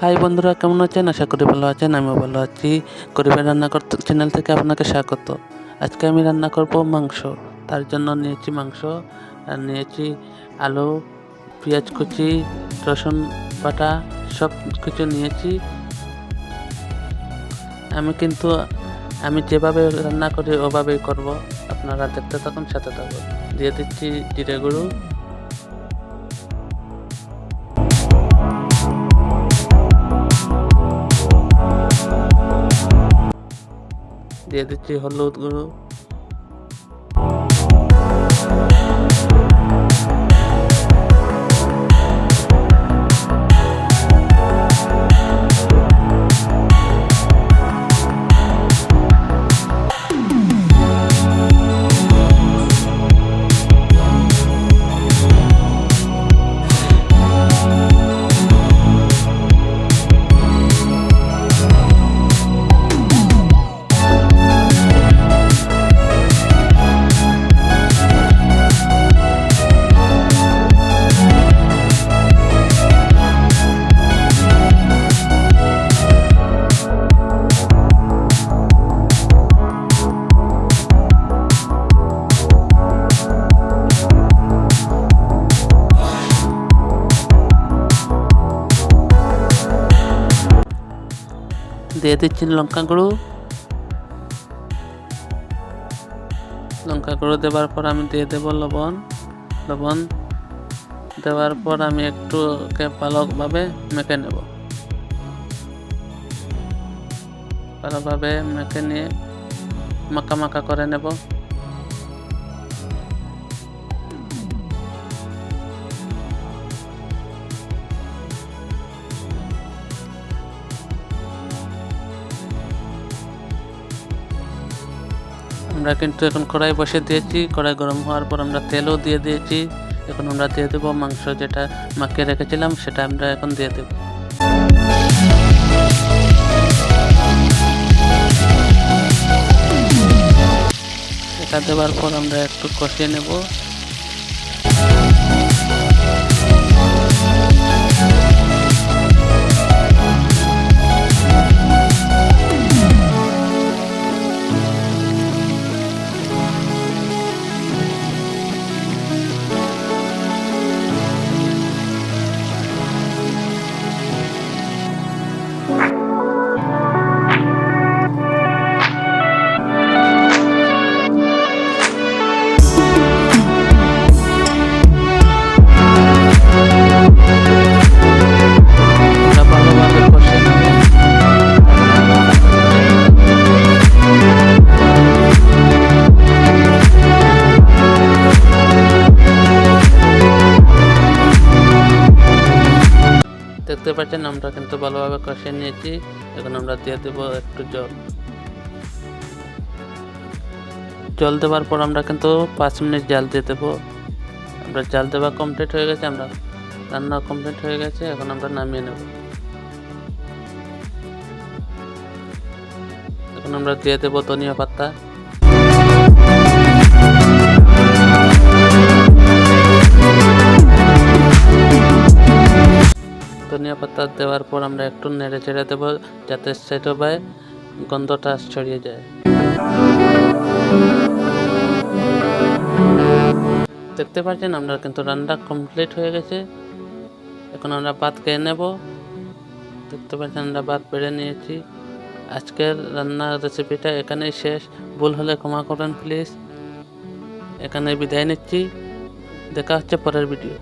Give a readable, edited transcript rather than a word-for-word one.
High বন্ধুরা, কেমন আছেন? আশা করি ভালো আছেন। আমিও ভালো আছি। গরিবের রান্নাঘর চ্যানেল থেকে আপনাকে স্বাগত। আজকে আমি রান্না করব মাংস। তার জন্য নিয়েছি মাংস আর নিয়েছি আলু, পেঁয়াজ কুচি, রসুন বাটা, সব কিছু নিয়েছি। আমি যেভাবে রান্না করি ওভাবেই করব। আপনারা দেখতে থাকুন, সাথে থাকুন। দিয়ে দিচ্ছি জিরে গুঁড়ো, দিয়ে দিচ্ছি হলুদ গুঁড়ো, দিয়ে দিচ্ছি লঙ্কা গুঁড়ো দেওয়ার পর আমি দিয়ে দেব লবণ দেওয়ার পর আমি একটু ভালোভাবে মেখে নেব। ভালোভাবে মেখে নিয়ে মাখা করে নেব। আমরা কিন্তু এখন কড়াই বসে দিয়েছি। কড়াই গরম হওয়ার পর আমরা তেলও দিয়ে দিয়েছি। এখন আমরা দিয়ে দেব মাংস, যেটা মাখিয়ে রেখেছিলাম সেটা আমরা এখন দিয়ে দেব। এটা দেওয়ার পর আমরা একটু কষিয়ে নেব। দেখতে পাচ্ছেন আমরা কিন্তু ভালোভাবে কষিয়ে নিয়েছি। এখন আমরা দিয়ে দেব একটু জল দেওয়ার পর আমরা কিন্তু 5 মিনিট জাল দিয়ে দেবো। আমরা জাল দেওয়া কমপ্লিট হয়ে গেছে, আমরা রান্না কমপ্লিট হয়ে গেছে। এখন আমরা নামিয়ে নেব। এখন আমরা দিয়ে দেব ধনিয়া পাতা। ধনিয়া পাতা দেওয়ার পর আমরা একটু নেড়ে চেড়ে দেবো, যাতে সেটা গন্ধটা ছড়িয়ে যায়। দেখতে পাচ্ছেন আমরা কিন্তু রান্না কমপ্লিট হয়ে গেছে। এখন আমরা ভাত খেয়ে নেব। দেখতে পাচ্ছেন আমরা ভাত বেড়ে নিয়েছি। আজকের রান্নার রেসিপিটা এখানেই শেষ। ভুল হলে ক্ষমা করবেন প্লিজ। এখানে বিদায় নিচ্ছি। দেখা হচ্ছে পরের ভিডিও।